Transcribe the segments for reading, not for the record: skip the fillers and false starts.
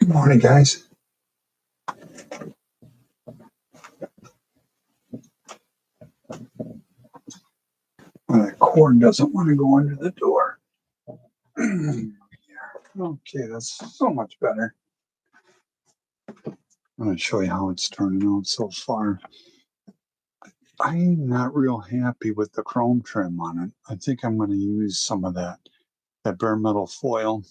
Good morning, guys. Well, that cord doesn't want to go under the door. Okay, that's so much better. I'm going to show you how it's turning out so far. I'm not real happy with the chrome trim on it. I think I'm going to use some of that bare metal foil.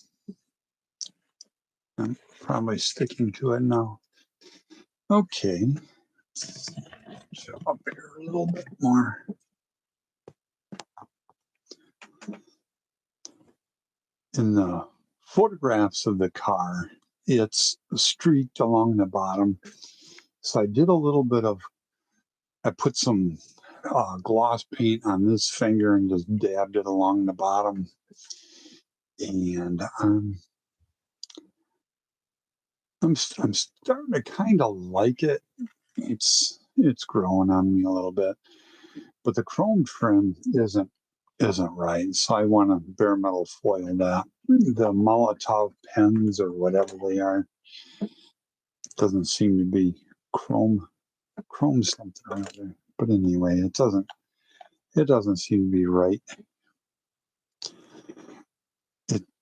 I'm probably sticking to it now. Okay. So up here a little bit more. In the photographs of the car, it's streaked along the bottom. So I did a little bit of, I put some gloss paint on this finger and just dabbed it along the bottom. And I'm starting to kind of like it. It's growing on me a little bit, but the chrome trim isn't right. So I want to bare metal foil that. The Molotov pens or whatever they are doesn't seem to be chrome something or other. But anyway, it doesn't seem to be right.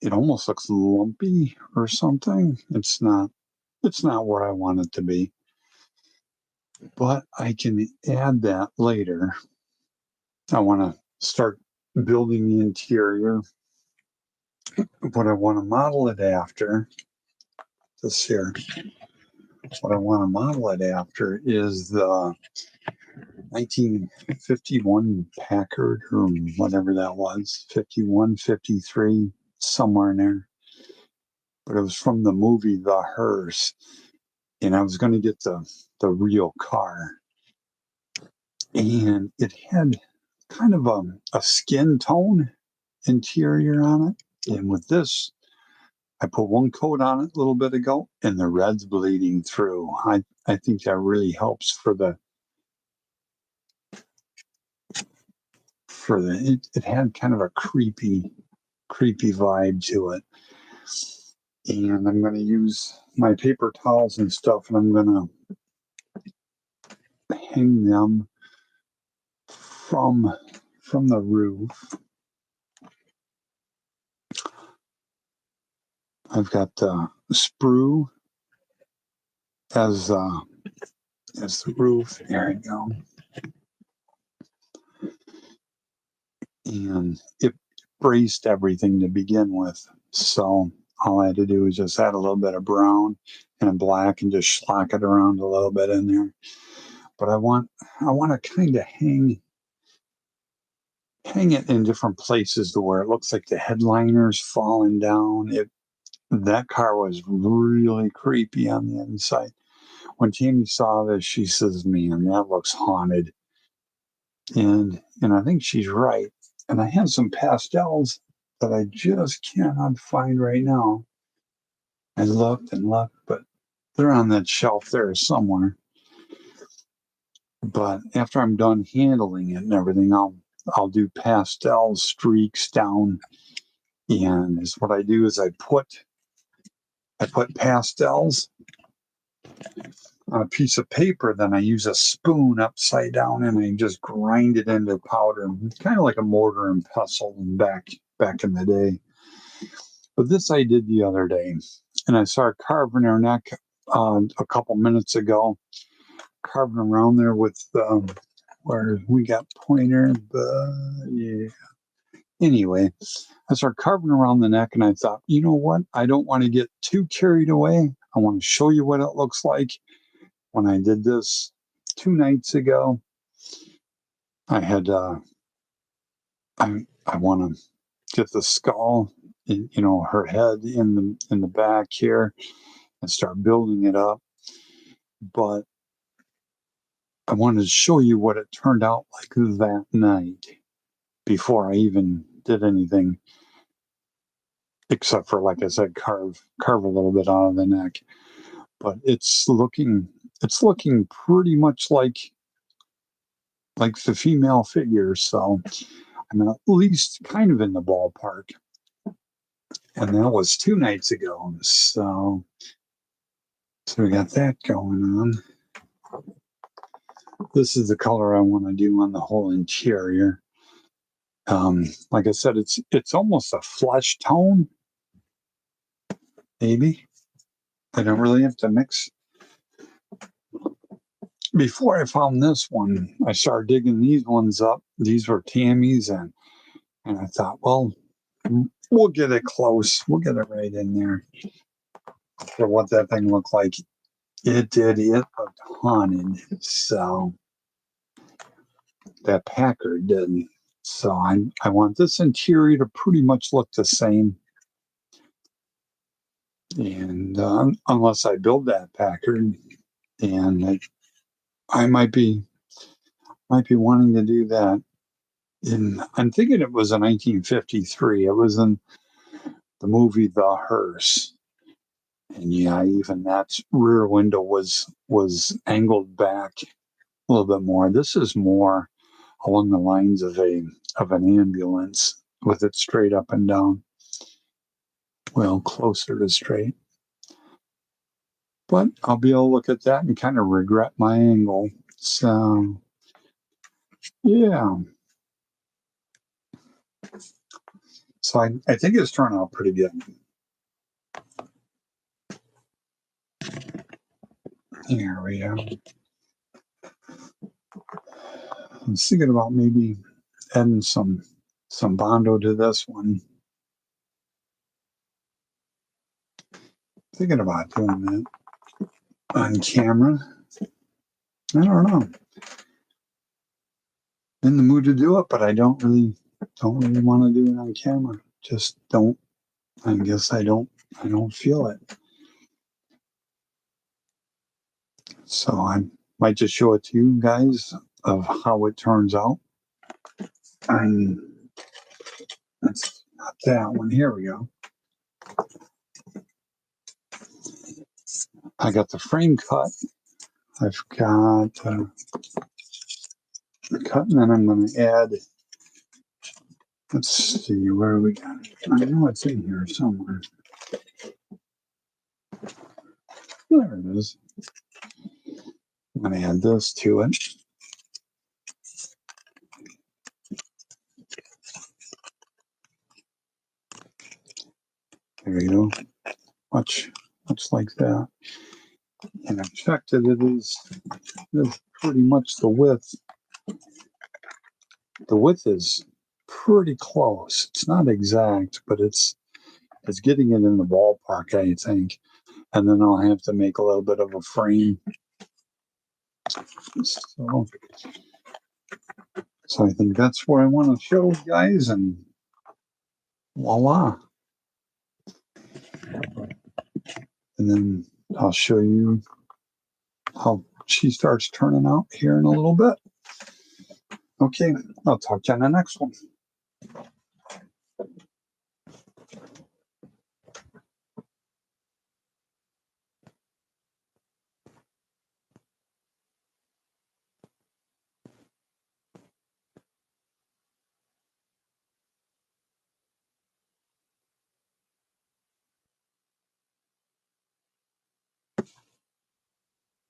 It almost looks lumpy or something. It's not where I want it to be. But I can add that later. I want to start building the interior. What I want to model it after, this here, what I want to model it after is the 1951 Packard or whatever that was, 51, 53, somewhere in there. But it was from the movie The Hearse. And I was going to get the real car. And it had kind of a skin tone interior on it. And with this, I put one coat on it a little bit ago, and the red's bleeding through. I think that really helps for it had kind of a creepy vibe to it. And I'm going to use my paper towels and stuff, and I'm going to hang them from the roof. I've got sprue as the roof. There we go. And it braced everything to begin with. So all I had to do was just add a little bit of brown and black and just schlock it around a little bit in there. But I want to kind of hang it in different places to where it looks like the headliner's falling down. That car was really creepy on the inside. When Tammy saw this, she says, "Man, that looks haunted." And I think she's right. And I have some pastels that I just cannot find right now. I looked and looked, but they're on that shelf there somewhere. But after I'm done handling it and everything, I'll do pastel streaks down. And is what I do is I put pastels on a piece of paper, then I use a spoon upside down and I just grind it into powder, kind of like a mortar and pestle back in the day. But this I did the other day, and I started carving her neck a couple minutes ago, carving around there with where we got pointer, but yeah. Anyway, I started carving around the neck, and I thought, you know what? I don't want to get too carried away. I want to show you what it looks like. When I did this 2 nights ago, I had I want to get the skull, her head in the back here, and start building it up. But I wanted to show you what it turned out like that night before I even did anything, except for, like I said, carve a little bit out of the neck. But it's looking pretty much like the female figure. So I'm at least kind of in the ballpark. And that was 2 nights ago. So So we got that going on. This is the color I want to do on the whole interior. Like I said, it's almost a flesh tone. Maybe. I don't really have to mix. Before I found this one, I started digging these ones up. These were Tammy's, and I thought, well, we'll get it close. We'll get it right in there for what that thing looked like. It did. It looked haunted. So that Packard did. So I want this interior to pretty much look the same. And unless I build that Packard, and I might be wanting to do that. I'm thinking it was in 1953. It was in the movie The Hearse. And yeah, even that rear window was angled back a little bit more. This is more along the lines of an ambulance with it straight up and down. Well, closer to straight. But I'll be able to look at that and kind of regret my angle. So, yeah. So I think it's turned out pretty good. Here we go. I was thinking about maybe adding some Bondo to this one. Thinking about doing that on camera. I don't know. In the mood to do it, but I don't really want to do it on camera. Just don't. I guess I don't feel it. So I might just show it to you guys of how it turns out. And that's not that one. Here we go. I got the frame cut. I've got the cut, and then I'm going to add. Let's see, where we got it. I know it's in here somewhere. There it is. I'm going to add this to it. There you go. Much like that. And I've checked it. It is pretty much the width. The width is pretty close. It's not exact, but it's getting it in the ballpark, I think. And then I'll have to make a little bit of a frame. So I think that's what I want to show you guys, and voila. And then I'll show you how she starts turning out here in a little bit. Okay, I'll talk to you on the next one.